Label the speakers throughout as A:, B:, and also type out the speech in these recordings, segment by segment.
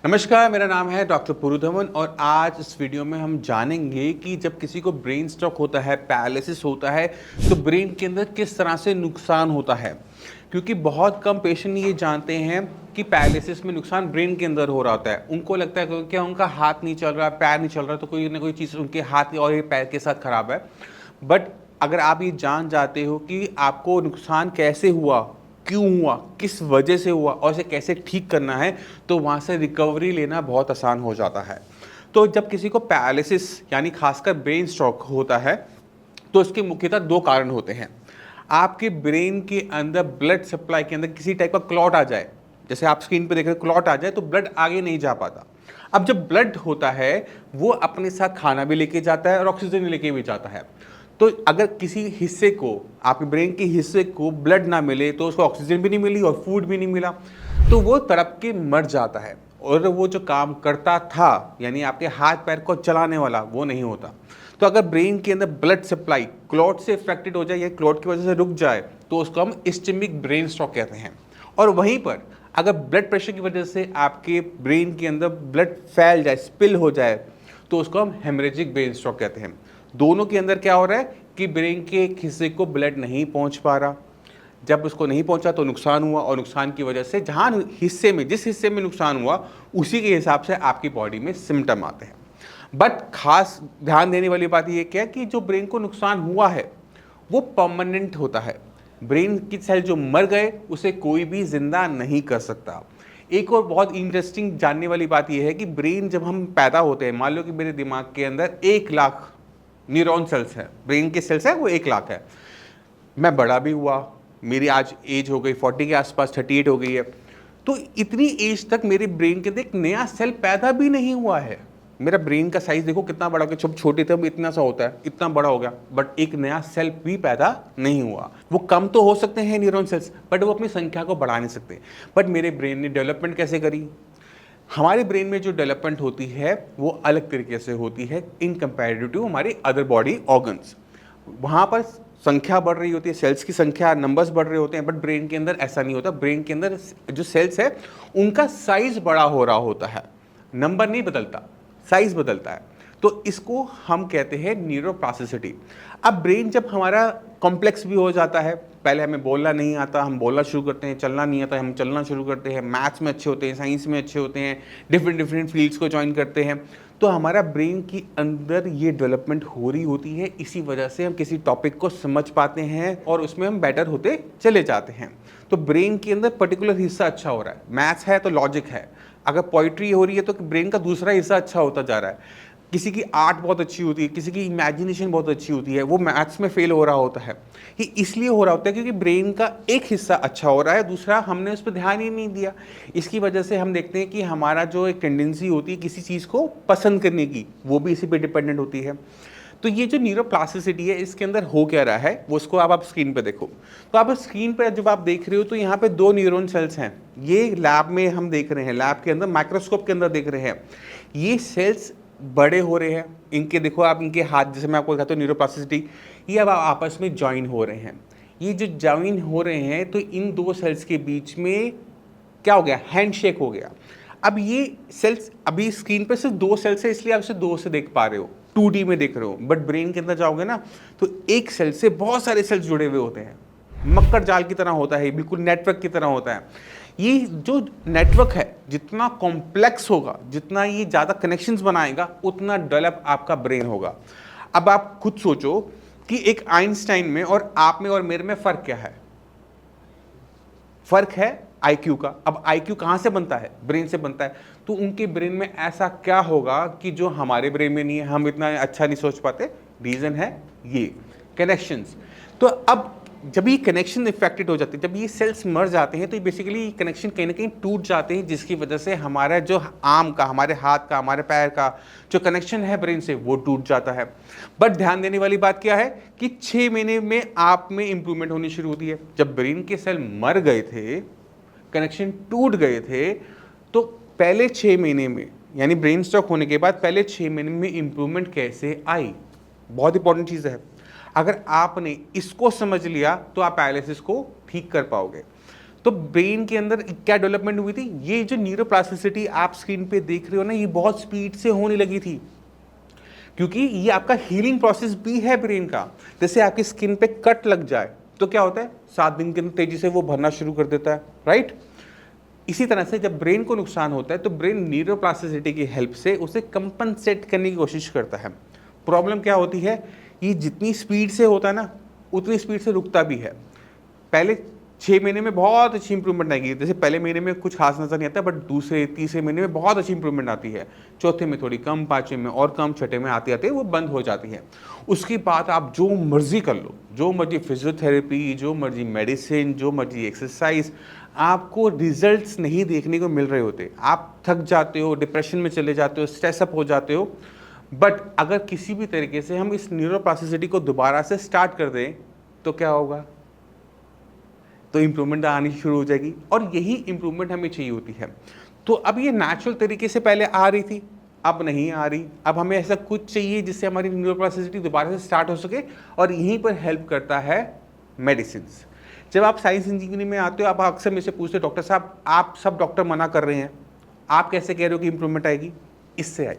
A: नमस्कार, मेरा नाम है डॉक्टर पुरुधवन और आज इस वीडियो में हम जानेंगे कि जब किसी को ब्रेन स्ट्रोक होता है, पैरालिसिस होता है, तो ब्रेन के अंदर किस तरह से नुकसान होता है। क्योंकि बहुत कम पेशेंट ये जानते हैं कि पैरालिसिस में नुकसान ब्रेन के अंदर हो रहा होता है। उनको लगता है कि क्या उनका हाथ नहीं चल रहा, पैर नहीं चल रहा, तो कोई ना कोई चीज़ उनके हाथ और पैर के साथ खराब है। बट अगर आप ये जान जाते हो कि आपको नुकसान कैसे हुआ, क्यों हुआ, किस वजह से हुआ और इसे कैसे ठीक करना है, तो वहाँ से रिकवरी लेना बहुत आसान हो जाता है। तो जब किसी को पैरालिसिस यानी खासकर ब्रेन स्ट्रोक होता है, तो इसके मुख्यतः दो कारण होते हैं। आपके ब्रेन के अंदर ब्लड सप्लाई के अंदर किसी टाइप का क्लॉट आ जाए, जैसे आप स्क्रीन पे देख रहे हैं क्लॉट आ जाए, तो ब्लड आगे नहीं जा पाता। अब जब ब्लड होता है वो अपने साथ खाना भी लेके जाता है और ऑक्सीजन लेके भी जाता है। तो अगर किसी हिस्से को, आपके ब्रेन के हिस्से को ब्लड ना मिले तो उसको ऑक्सीजन भी नहीं मिली और फूड भी नहीं मिला, तो वो तड़प के मर जाता है और वो जो काम करता था यानी आपके हाथ पैर को चलाने वाला, वो नहीं होता। तो अगर ब्रेन के अंदर ब्लड सप्लाई क्लॉट से इफेक्टेड हो जाए या क्लॉट की वजह से रुक जाए, तो उसको हम इस्केमिक ब्रेन स्ट्रोक कहते हैं। और वहीं पर अगर ब्लड प्रेशर की वजह से आपके ब्रेन के अंदर ब्लड फैल जाए, स्पिल हो जाए, तो उसको हम हेमरेजिक ब्रेन स्ट्रोक कहते हैं। दोनों के अंदर क्या हो रहा है कि ब्रेन के एक हिस्से को ब्लड नहीं पहुंच पा रहा। जब उसको नहीं पहुंचा तो नुकसान हुआ और नुकसान की वजह से जिस हिस्से में नुकसान हुआ, उसी के हिसाब से आपकी बॉडी में सिम्टम आते हैं। बट खास ध्यान देने वाली बात यह क्या है कि जो ब्रेन को नुकसान हुआ है वो परमानेंट होता है। ब्रेन की सेल जो मर गए उसे कोई भी जिंदा नहीं कर सकता। एक और बहुत इंटरेस्टिंग जानने वाली बात यह है कि ब्रेन जब हम पैदा होते हैं, मान लो कि मेरे दिमाग के अंदर 1 लाख न्यूरॉन सेल्स है, ब्रेन के सेल्स है वो 1 लाख है। मैं बड़ा भी हुआ, मेरी आज एज हो गई 40 के आसपास, 38 हो गई है, तो इतनी एज तक मेरे ब्रेन के अंदर एक नया सेल पैदा भी नहीं हुआ है। मेरा ब्रेन का साइज देखो कितना बड़ा हो गया, जब छोटे थे इतना सा होता है, इतना बड़ा हो गया, बट एक नया सेल भी पैदा नहीं हुआ। वो कम तो हो सकते हैं न्यूरॉन सेल्स, बट वो अपनी संख्या को बढ़ा नहीं सकते। बट मेरे ब्रेन ने डेवलपमेंट कैसे करी? हमारे ब्रेन में जो डेवलपमेंट होती है वो अलग तरीके से होती है इन कंपैरेटिव टू हमारे अदर बॉडी ऑर्गन्स। वहाँ पर संख्या बढ़ रही होती है, सेल्स की संख्या, नंबर्स बढ़ रहे होते हैं, बट ब्रेन के अंदर ऐसा नहीं होता। ब्रेन के अंदर जो सेल्स है उनका साइज बड़ा हो रहा होता है, नंबर नहीं बदलता, साइज बदलता है। तो इसको हम कहते हैं न्यूरोप्लास्टिसिटी। अब ब्रेन जब हमारा कॉम्प्लेक्स भी हो जाता है, पहले हमें बोलना नहीं आता, हम बोलना शुरू करते हैं, चलना नहीं आता, हम चलना शुरू करते हैं, मैथ्स में अच्छे होते हैं, साइंस में अच्छे होते हैं, डिफरेंट फील्ड्स को ज्वाइन करते हैं, तो हमारा ब्रेन की अंदर ये डेवलपमेंट हो रही होती है। इसी वजह से हम किसी टॉपिक को समझ पाते हैं और उसमें हम बेटर होते चले जाते हैं। तो ब्रेन के अंदर पर्टिकुलर हिस्सा अच्छा हो रहा है, मैथ्स है तो लॉजिक है, अगर पोइट्री हो रही है तो ब्रेन का दूसरा हिस्सा अच्छा होता जा रहा है। किसी की आर्ट बहुत अच्छी होती है, किसी की इमेजिनेशन बहुत अच्छी होती है, वो मैथ्स में फेल हो रहा होता है। ये इसलिए हो रहा होता है क्योंकि ब्रेन का एक हिस्सा अच्छा हो रहा है, दूसरा हमने उस पर ध्यान ही नहीं दिया। इसकी वजह से हम देखते हैं कि हमारा जो एक टेंडेंसी होती है किसी चीज़ को पसंद करने की, वो भी इसी पे डिपेंडेंट होती है। तो ये जो न्यूरोप्लास्टिसिटी है, इसके अंदर हो क्या रहा है वो उसको आप स्क्रीन पे देखो। तो आप स्क्रीन पर जब आप देख रहे हो तो यहाँ पे 2 न्यूरॉन सेल्स हैं। ये लैब में हम देख रहे हैं, लैब के अंदर माइक्रोस्कोप के अंदर देख रहे हैं। ये सेल्स बड़े हो रहे हैं, इनके देखो आप, इनके हाथ, जैसे मैं आपको दिखाता हूँ न्यूरोप्लास्टिसिटी, ये अब आपस में ज्वाइन हो रहे हैं। ये जो ज्वाइन हो रहे हैं तो इन 2 सेल्स के बीच में क्या हो गया, हैंडशेक हो गया। अब ये सेल्स अभी स्क्रीन पर सिर्फ 2 सेल्स है, इसलिए आप इसे 2 से देख पा रहे हो, 2D में देख रहे हो। बट ब्रेन के अंदर जाओगे ना तो एक सेल से बहुत सारे सेल्स जुड़े हुए होते हैं, मक्कर जाल की तरह होता है, बिल्कुल नेटवर्क की तरह होता है। ये जो नेटवर्क है जितना कॉम्प्लेक्स होगा, जितना ये ज़्यादा कनेक्शंस बनाएगा, उतना डेवलप आपका ब्रेन होगा। अब आप खुद सोचो कि एक आइंस्टाइन में और आप में और मेरे में फ़र्क क्या है? फ़र्क है आईक्यू का। अब आईक्यू कहाँ से बनता है? ब्रेन से बनता है। तो उनके ब्रेन में ऐसा क्या होगा कि जो हमारे ब्रेन में नहीं है, हम इतना अच्छा नहीं सोच पाते? रीज़न है ये कनेक्शंस। तो अब जब ये कनेक्शन इफेक्टेड हो जाते हैं, जब ये सेल्स मर जाते हैं, तो बेसिकली कनेक्शन कहीं ना कहीं टूट जाते हैं, जिसकी वजह से हमारा जो आर्म का, हमारे हाथ का, हमारे पैर का जो कनेक्शन है ब्रेन से, वो टूट जाता है। बट ध्यान देने वाली बात क्या है कि 6 महीने में आप में इंप्रूवमेंट होनी शुरू होती है। जब ब्रेन के सेल मर गए थे, कनेक्शन टूट गए थे, तो पहले 6 महीने में, यानी ब्रेन स्ट्रोक होने के बाद पहले 6 महीने में इंप्रूवमेंट कैसे आई, बहुत इंपॉर्टेंट चीज़ है। अगर आपने इसको समझ लिया तो आप पैरालिसिस को ठीक कर पाओगे। तो ब्रेन के अंदर क्या डेवलपमेंट हुई थी, ये जो न्यूरोप्लास्टिसिटी आप स्क्रीन पे देख रहे हो ना, ये बहुत स्पीड से होने लगी थी, क्योंकि ये आपका हीलिंग प्रोसेस भी है ब्रेन का। जैसे आपकी स्किन पे कट लग जाए तो क्या होता है, 7 दिन के अंदर तेजी से वो भरना शुरू कर देता है, राइट। इसी तरह से जब ब्रेन को नुकसान होता है तो ब्रेन न्यूरोप्लास्टिसिटी की हेल्प से उसे कंपनसेट करने की कोशिश करता है। प्रॉब्लम क्या होती है, ये जितनी स्पीड से होता है ना, उतनी स्पीड से रुकता भी है। पहले 6 महीने में बहुत अच्छी इंप्रूवमेंट आएगी, जैसे पहले महीने में कुछ खास नजर नहीं आता, बट दूसरे तीसरे महीने में बहुत अच्छी इंप्रूवमेंट आती है, चौथे में थोड़ी कम, पांचवें में और कम, छठे में आते आते वो बंद हो जाती है। उसकी बात आप जो मर्जी कर लो, जो मर्जी फिजियोथेरेपी, जो मर्जी मेडिसिन, जो मर्जी एक्सरसाइज, आपको रिजल्ट्स नहीं देखने को मिल रहे होते। आप थक जाते हो, डिप्रेशन में चले जाते हो, स्ट्रेसअप हो जाते हो। बट अगर किसी भी तरीके से हम इस न्यूरोप्लास्टिसिटी को दोबारा से स्टार्ट कर दें तो क्या होगा, तो इम्प्रूवमेंट आनी शुरू हो जाएगी, और यही इम्प्रूवमेंट हमें चाहिए होती है। तो अब ये नेचुरल तरीके से पहले आ रही थी, अब नहीं आ रही। अब हमें ऐसा कुछ चाहिए जिससे हमारी न्यूरोप्लास्टिसिटी दोबारा से स्टार्ट हो सके, और यहीं पर हेल्प करता है मेडिसिन। जब आप साइंस इंजीनियरिंग में आते हो, आप अक्सर मेरे से पूछते हो, डॉक्टर साहब आप सब डॉक्टर मना कर रहे हैं, आप कैसे कह रहे हो कि इंप्रूवमेंट आएगी, इससे आई।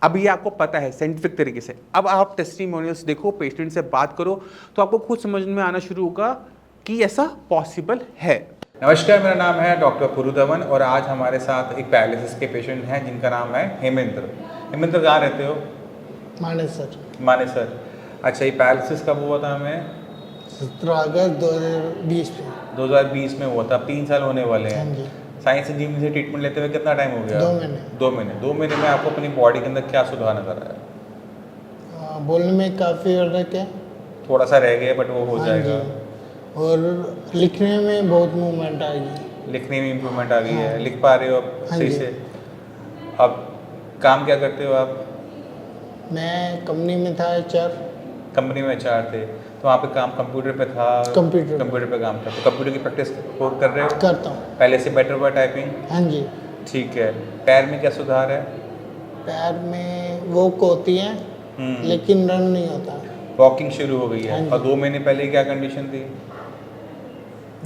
A: अब ये आपको पता है साइंटिफिक तरीके से। अब आप टेस्टिमोनियल्स देखो, पेशेंट से बात करो, तो आपको खुद समझ में आना शुरू होगा कि ऐसा पॉसिबल है।
B: नमस्कार, मेरा नाम है डॉक्टर पुरुधवन और आज हमारे साथ एक पैरालिसिस के पेशेंट हैं जिनका नाम है हेमेंद्र। हेमेंद्र कहाँ रहते हो?
C: मानेसर।
B: मानेसर। अच्छा, ये पैरालिसिस कब हुआ था हमें?
C: 17 अगस्त 2020 में।
B: 2020 में हुआ था, अब 3 साल होने वाले हैं।
C: हाँ जी।
B: साइंस इंजीनियरिंग से ट्रीटमेंट लेते हुए कितना टाइम हो गया?
C: 2 महीने।
B: 2 महीने। 2 महीने में आपको अपनी बॉडी के अंदर क्या सुधार नजर आया?
C: बोलने में काफ़ी फर्क है।
B: थोड़ा सा रह गया बट वो हो
C: हाँ
B: जाएगा।
C: जी। और लिखने में बहुत मूवमेंट आएगी।
B: लिखने में इम्प्रूवमेंट आ गई है,
C: हाँ।
B: लिख पा रहे हो अब
C: हाँ
B: सही
C: जी।
B: से? अब काम क्या करते हो आप?
C: मैं कंपनी में था HR।
B: कंपनी में HR थे, तो वहाँ पे काम कंप्यूटर पे था? कंप्यूटर पे काम था। तो कंप्यूटर की प्रैक्टिस कर रहे हो?
C: करता हूँ।
B: पहले से बेटर हुआ टाइपिंग?
C: हाँ जी।
B: ठीक है। पैर में क्या सुधार है?
C: पैर में वॉक होती है लेकिन रन नहीं होता।
B: वॉकिंग शुरू हो गई है।
C: हाँ जी।
B: और 2 महीने पहले क्या कंडीशन थी?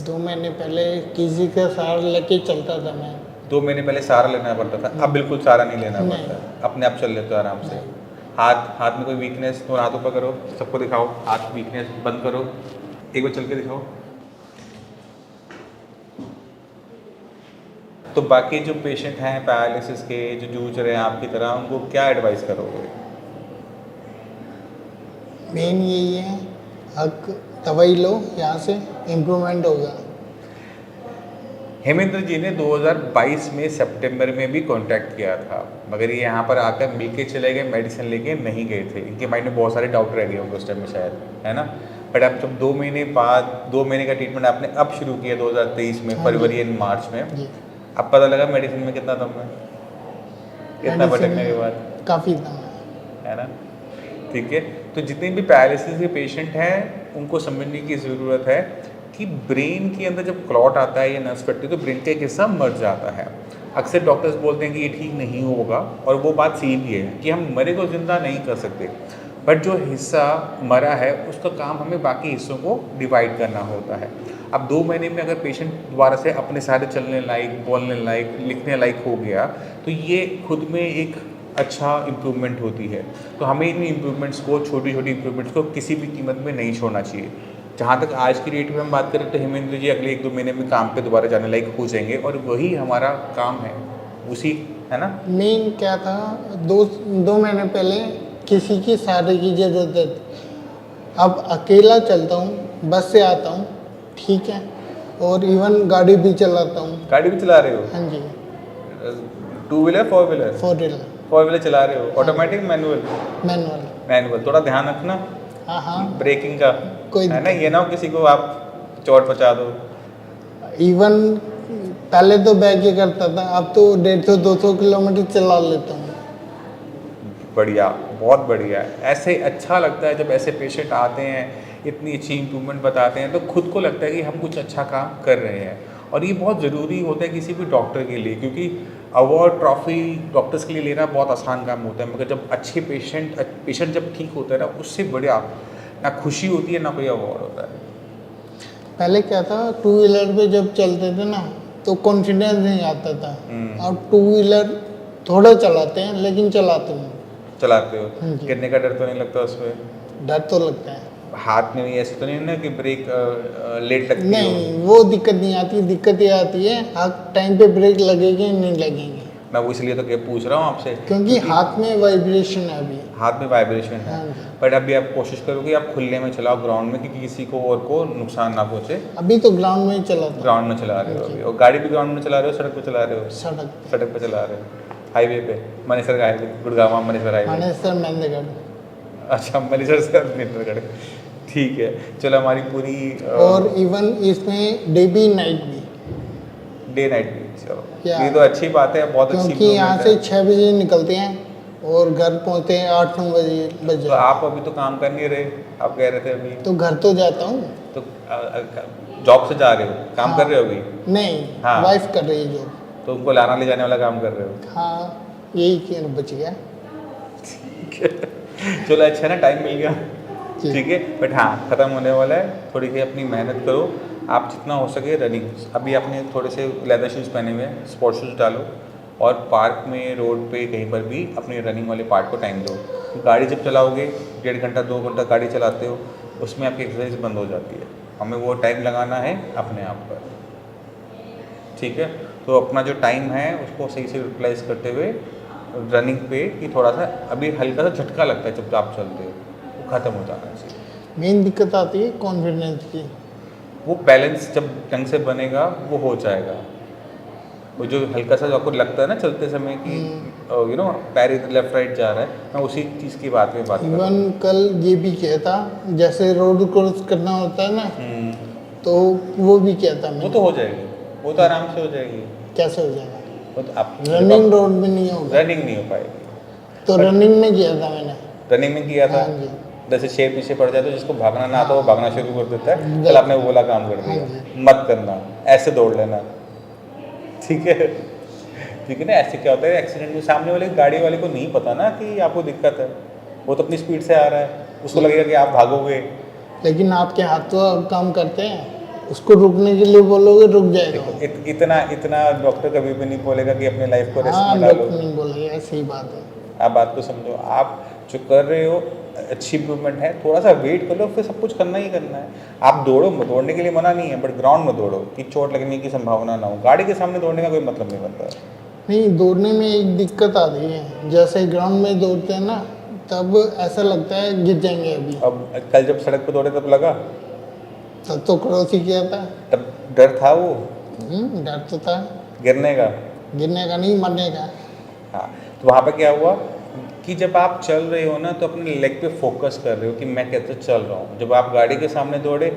C: 2 महीने पहले किसी का सहारा लेके चलता था मैं।
B: 2 महीने पहले सहारा लेना पड़ता था, अब बिल्कुल सहारा नहीं लेना
C: नहीं।
B: पड़ता, अपने आप चल लेते हो आराम से। हाथ में कोई वीकनेस तो हाथों पर करो, सबको दिखाओ, हाथ वीकनेस बंद करो, एक बार चल के दिखाओ। तो बाकी जो पेशेंट हैं पैरालिसिस के, जो जूझ रहे हैं आपकी तरह, उनको क्या एडवाइस करोगे?
C: मेन यही है, हक दवाई लो, यहाँ से इम्प्रूवमेंट होगा।
B: हेमेंद्र जी ने 2022 में सितंबर में भी कांटेक्ट किया था, मगर ये यहाँ पर आकर मिल के चले गए, मेडिसिन लेके नहीं गए थे। इनके माइंड में बहुत सारे डाउट रह गए होंगे उस टाइम में शायद, है ना। बट अब जब 2 महीने बाद 2 महीने का ट्रीटमेंट आपने अब शुरू किया 2023 में, फरवरी एंड मार्च में, अब पता लगा मेडिसिन में कितना दम है, कितना भटकने के बाद,
C: काफ़ी दम
B: है ना। ठीक है, तो जितने भी पैरालिसिस के पेशेंट हैं उनको समझने की ज़रूरत है कि ब्रेन के अंदर जब क्लॉट आता है या नर्व्स फटती है तो ब्रेन का एक हिस्सा मर जाता है। अक्सर डॉक्टर्स बोलते हैं कि ये ठीक नहीं होगा, और वो बात सही भी है कि हम मरे को ज़िंदा नहीं कर सकते, बट जो हिस्सा मरा है उसका काम हमें बाकी हिस्सों को डिवाइड करना होता है। अब 2 महीने में अगर पेशेंट दोबारा से अपने सारे चलने लायक, बोलने लायक, लिखने लायक हो गया तो ये खुद में एक अच्छा इम्प्रूवमेंट होती है। तो हमें इन इम्प्रूवमेंट्स को, छोटी छोटी इम्प्रूवमेंट्स को किसी भी कीमत में नहीं छोड़ना चाहिए। जहाँ तक आज की डेट में हम बात करें तो हेमेंद्र जी अगले 1-2 महीने में काम पे दोबारा जाने लायक हो जाएंगे, और वही हमारा काम है, उसी, है ना।
C: मेन क्या था, 2 महीने पहले किसी की सहारे की ज़रूरत है। अब अकेला चलता हूँ, बस से आता हूँ, ठीक है, और इवन गाड़ी भी चलाता हूँ।
B: गाड़ी भी चला रहे हो?
C: हाँ जी।
B: 2 व्हीलर 4 व्हीलर?
C: 4 व्हीलर।
B: 4 व्हीलर चला रहे हो? Automatic manual?
C: मैनुअल।
B: मैनुअल। थोड़ा ध्यान रखना
C: हाँ हाँ।
B: ब्रेकिंग का,
C: कोई
B: है ना, ये ना हो किसी को आप चोट पहुँचा दो।
C: इवन पहले तो बैग ही करता था, अब तो 150-200 किलोमीटर चला लेता हूँ।
B: बढ़िया, बहुत बढ़िया है। ऐसे अच्छा लगता है जब ऐसे पेशेंट आते हैं, इतनी अच्छी इम्प्रूवमेंट बताते हैं, तो खुद को लगता है कि हम कुछ अच्छा काम कर रहे हैं। और ये बहुत ज़रूरी होता है किसी भी डॉक्टर के लिए, क्योंकि अवार्ड ट्रॉफी डॉक्टर्स के लिए लेना बहुत आसान काम होता है, मगर जब अच्छे पेशेंट जब ठीक होता है ना, उससे बढ़िया ना खुशी होती है ना कोई अवार्ड होता है।
C: पहले क्या था, टू व्हीलर पे जब चलते थे ना तो कॉन्फिडेंस नहीं आता था। अब टू व्हीलर थोड़ा चलाते हैं लेकिन चलाते हैं।
B: चलाते हो,
C: हाँ जी।
B: गिरने का डर तो नहीं लगता उसमें?
C: डर तो लगता है।
B: हाथ में भी ऐसे तो नहीं ना कि ब्रेक लेट लगती हो?
C: नहीं, वो दिक्कत नहीं आती। दिक्कत ये आती है हाँ टाइम पे ब्रेक लगेगी नहीं लगेंगे,
B: मैं वो इसलिए तो क्या पूछ रहा हूँ आपसे,
C: क्योंकि हाथ में वाइब्रेशन है अभी।
B: हाथ में वाइब्रेशन है।
C: हाँ जी।
B: बट अभी आप कोशिश करोगे आप खुले में चलाओ ग्राउंड में, क्योंकि किसी को और को नुकसान ना पहुँचे।
C: अभी तो ग्राउंड में ही चलाता हूँ।
B: ग्राउंड में चला रहे हो अभी, और गाड़ी भी ग्राउंड में चला रहे हो, सड़क पे चला रहे हो?
C: सड़क
B: सड़क पे चला रहे हो, हाईवे पे, मनेसर का हाईवे, गुड़गांव मनेसर हाईवे।
C: मानेसर मेहंदगढ़।
B: अच्छा, मनेसर से मनेसरगढ़, ठीक है। चलो हमारी पूरी
C: और इवन इसमें डे भी नाइट भी,
B: डे नाइट भी, चलो
C: क्या?
B: ये तो अच्छी बात है, बहुत अच्छी
C: क्योंकि यहाँ
B: improvement
C: से
B: है।
C: 6 बजे निकलते हैं और घर पहुँचते हैं 8-9 बजे
B: तो आप अभी तो काम कर नहीं रहे, आप कह रहे थे अभी
C: तो घर तो जाता हूँ।
B: तो जॉब से जा रहे हो, काम
C: हाँ।
B: कर रहे हो अभी?
C: नहीं,
B: हाँ।
C: वाइफ कर रही है जो।
B: तो उनको लाना ले जाने वाला काम कर रहे हो?
C: हाँ, यही क्यों बच गया।
B: चलो अच्छा है ना, टाइम मिल गया,
C: जी।
B: ठीक है। बट हाँ, ख़त्म होने वाला है, थोड़ी सी अपनी मेहनत करो, आप जितना हो सके रनिंग। अभी आपने थोड़े से लेदर शूज़ पहने हुए हैं, स्पोर्ट्स शूज़ डालो, और पार्क में, रोड पे, कहीं पर भी अपने रनिंग वाले पार्ट को टाइम दो। गाड़ी जब चलाओगे 1.5 घंटा 2 घंटा गाड़ी चलाते हो, उसमें आपकी एक्सरसाइज बंद हो जाती है। हमें वो टाइम लगाना है अपने आप पर, ठीक है। तो अपना जो टाइम है उसको सही से यूटिलाइज करते हुए रनिंग पे, कि थोड़ा सा अभी हल्का सा झटका लगता है जब आप चलते हो, वो ख़त्म हो जाना चाहिए।
C: मेन दिक्कत आती है कॉन्फिडेंस की।
B: वो बैलेंस जब ढंग से बनेगा वो हो जाएगा। वो जो हल्का सा जो आपको लगता है ना चलते समय कि यू नो पैर इधर लेफ्ट राइट जा रहा है, मैं उसी चीज़ की बात कर रहा
C: इवन
B: हूँ।
C: कल ये भी किया था, जैसे रोड क्रॉस करना होता है ना,
B: हम्म,
C: तो वो भी किया था
B: वो
C: मैंने।
B: तो हो जाएगी, वो तो आराम से हो जाएगी।
C: कैसे हो जाएगा?
B: वो तो आप
C: रनिंग रोड में नहीं होगा।
B: रनिंग नहीं हो पाएगी।
C: तो रनिंग में किया था मैंने।
B: रनिंग में किया था,
C: हाँ जी।
B: जैसे शेर पीछे पड़ जाए तो जिसको भागना ना आता वो भागना शुरू कर देता है,
C: हाँ।
B: कल आपने वो वाला काम कर
C: हाँ
B: दिया।
C: जी।
B: मत करना, ऐसे दौड़ लेना, ठीक है। ठीक है ना, ऐसे क्या होता है एक्सीडेंट में सामने वाले गाड़ी वाले को नहीं पता ना कि आपको दिक्कत है, वो तो अपनी स्पीड से आ रहा है, उसको लगेगा कि आप भागोगे।
C: लेकिन आपके हाथ तो काम करते हैं, उसको रुकने के लिए बोलोगे रुक जाएगा वो।
B: इतना इतना डॉक्टर कभी भी नहीं बोलेगा कि अपने लाइफ को रिस्क
C: हाँ,
B: में डालो।
C: डॉक्टर नहीं बोलेगा, ऐसी बात है।
B: आप बात को समझो, आप जो कर रहे हो अच्छी इम्प्रूवमेंट है, थोड़ा सा वेट कर लो, फिर सब कुछ करना ही करना है। आप दौड़ो, दौड़ने के लिए मना नहीं है, बट ग्राउंड में दौड़ो कि चोट लगने की संभावना ना हो। गाड़ी के सामने दौड़ने का कोई मतलब नहीं बनता।
C: नहीं, दौड़ने में एक दिक्कत आती है, जैसे ग्राउंड में दौड़ते हैं ना तब ऐसा लगता है गिर जाएंगे अभी।
B: अब कल जब सड़क पे दौड़े तब लगा,
C: तब तो क्रॉस ही किया था।
B: तब डर था वो
C: डर तो था,
B: गिरने का।
C: गिरने का नहीं मरने का।
B: हाँ, तो वहाँ पे क्या हुआ कि जब आप चल रहे हो ना तो अपने लेग पे फोकस कर रहे हो कि मैं कैसे चल रहा हूँ। जब आप गाड़ी के सामने दौड़े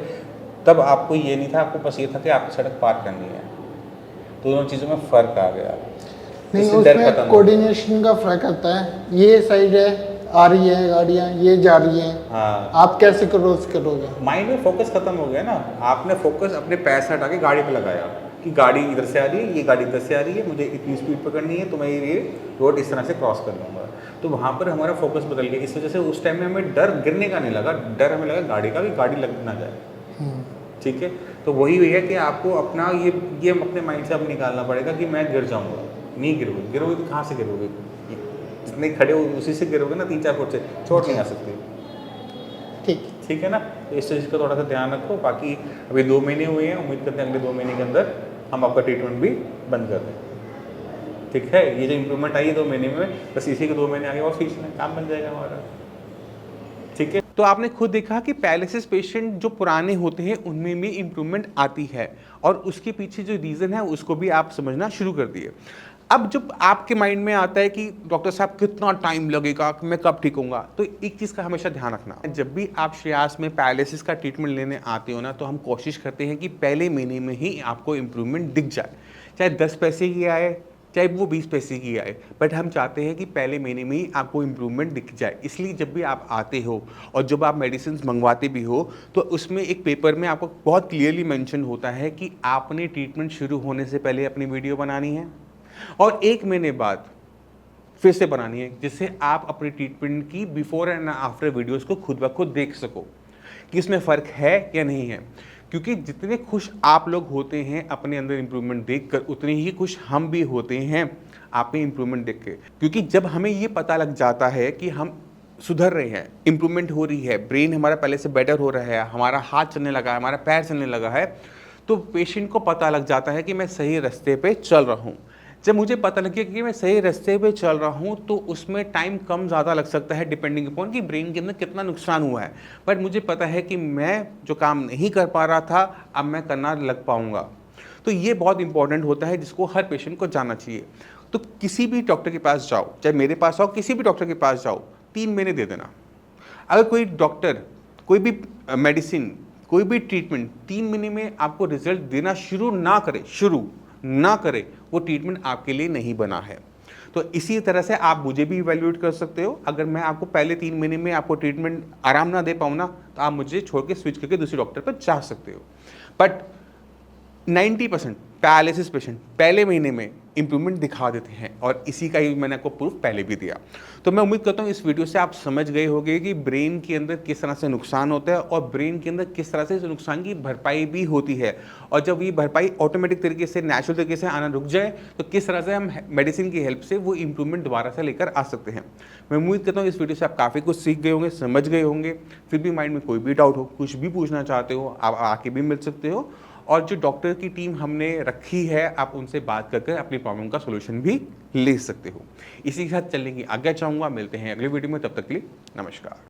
B: तब आपको ये नहीं था, आपको बस ये था कि आपको सड़क पार करनी है। तो दोनों चीज़ों में फ़र्क आ गया।
C: नहीं,
B: इससे डर खत्म
C: उसमें
B: हो
C: कोऑर्डिनेशन का फर्क आता है। ये साइड है, आ रही है गाड़ियाँ, ये जा रही हैं,
B: गया। हाँ,
C: आप कैसे क्रॉस करोगे?
B: माइंड में फोकस खत्म हो गया ना। आपने फोकस अपने पैर से हटा के गाड़ी पे लगाया कि गाड़ी इधर से आ रही है, ये गाड़ी इधर से आ रही है, मुझे इतनी स्पीड पकड़नी है, तो मैं ये रोड इस तरह से क्रॉस कर लूँगा। तो वहाँ पर हमारा फोकस बदल गया। इस वजह से उस टाइम में हमें डर गिरने का नहीं लगा, डर हमें लगा गाड़ी का, कि गाड़ी लग ना जाए। ठीक है, तो वही है कि आपको अपना ये अपने माइंड से अब निकालना पड़ेगा कि मैं गिर जाऊँगा। नहीं गिरोगे, गिरोगे तो कहाँ से गिरोगे? जितने खड़े हो उसी से गिरोगे ना, 3-4 फुट से, चोट नहीं आ सकती। ठीक है ना। तो इस चीज़ का थोड़ा सा ध्यान रखो। बाकी अभी 2 महीने हुए हैं, उम्मीद करते हैं अगले 2 महीने के अंदर हम आपका ट्रीटमेंट भी बंद कर दें। ठीक है, ये जो इम्प्रूवमेंट आई है 2 महीने में, बस इसी के 2 महीने आगे और खींचना है, काम बन जाएगा हमारा। ठीक है।
A: तो आपने खुद देखा कि पैरालिसिस पेशेंट जो पुराने होते हैं उनमें भी इम्प्रूवमेंट आती है, और उसके पीछे जो रीज़न है उसको भी आप समझना शुरू कर दिए। अब जब आपके माइंड में आता है कि डॉक्टर साहब कितना टाइम लगेगा, मैं कब ठीक होऊंगा, तो एक चीज़ का हमेशा ध्यान रखना, जब भी आप श्रेयास में पैरालिसिस का ट्रीटमेंट लेने आते हो ना, तो हम कोशिश करते हैं कि पहले महीने में ही आपको इम्प्रूवमेंट दिख जाए, चाहे 10 पैसे की आए चाहे वो 20 पैसे की आए, बट हम चाहते हैं कि पहले महीने में ही आपको इम्प्रूवमेंट दिख जाए। इसलिए जब भी आप आते हो और जब आप मेडिसिन मंगवाते भी हो, तो उसमें एक पेपर में आपको बहुत क्लियरली मेंशन होता है कि आपने ट्रीटमेंट शुरू होने से पहले अपनी वीडियो बनानी है और 1 महीने बाद फिर से बनानी है, जिससे आप अपने ट्रीटमेंट की बिफोर एंड आफ्टर वीडियोज़ को खुद ब खुद देख सको कि इसमें फ़र्क है या नहीं है। क्योंकि जितने खुश आप लोग होते हैं अपने अंदर इंप्रूवमेंट देखकर, उतने ही खुश हम भी होते हैं आप में इंप्रूवमेंट देख के। क्योंकि जब हमें ये पता लग जाता है कि हम सुधर रहे हैं, इंप्रूवमेंट हो रही है, ब्रेन हमारा पहले से बेटर हो रहा है, हमारा हाथ चलने लगा है, हमारा पैर चलने लगा है, तो पेशेंट को पता लग जाता है कि मैं सही रास्ते पे चल रहा हूँ। जब मुझे पता लगे कि मैं सही रास्ते पे चल रहा हूँ तो उसमें टाइम कम ज़्यादा लग सकता है डिपेंडिंग अपॉन कि ब्रेन के अंदर कितना नुकसान हुआ है, बट मुझे पता है कि मैं जो काम नहीं कर पा रहा था अब मैं करना लग पाऊँगा। तो ये बहुत इंपॉर्टेंट होता है जिसको हर पेशेंट को जानना चाहिए। तो किसी भी डॉक्टर के पास जाओ, चाहे मेरे पास आओ, किसी भी डॉक्टर के पास जाओ, 3 महीने दे देना। अगर कोई डॉक्टर कोई भी मेडिसिन कोई भी ट्रीटमेंट 3 महीने में आपको रिजल्ट देना शुरू ना करे, वो ट्रीटमेंट आपके लिए नहीं बना है। तो इसी तरह से आप मुझे भी इवैल्यूएट कर सकते हो। अगर मैं आपको पहले 3 महीने में आपको ट्रीटमेंट आराम ना दे पाऊँ ना, तो आप मुझे छोड़ के स्विच करके दूसरे डॉक्टर पर जा सकते हो। बट 90% पैरालिसिस पेशेंट पहले महीने में इंप्रूवमेंट दिखा देते हैं, और इसी का ही मैंने आपको प्रूफ पहले भी दिया। तो मैं उम्मीद करता हूँ इस वीडियो से आप समझ गए होंगे कि ब्रेन के अंदर किस तरह से नुकसान होता है और ब्रेन के अंदर किस तरह से इस नुकसान की भरपाई भी होती है, और जब ये भरपाई ऑटोमेटिक तरीके से नेचुरल तरीके से आना रुक जाए तो किस तरह से हम मेडिसिन की हेल्प से वो इंप्रूवमेंट दोबारा से लेकर आ सकते हैं। मैं उम्मीद करता हूँ इस वीडियो से आप काफ़ी कुछ सीख गए होंगे, समझ गए होंगे। फिर भी माइंड में कोई भी डाउट हो, कुछ भी पूछना चाहते हो, आप आके भी मिल सकते हो, और जो डॉक्टर की टीम हमने रखी है आप उनसे बात करके अपनी प्रॉब्लम का सलूशन भी ले सकते हो। इसी के साथ चलने की आज्ञा चाहूँगा। मिलते हैं अगले वीडियो में, तब तक के लिए नमस्कार।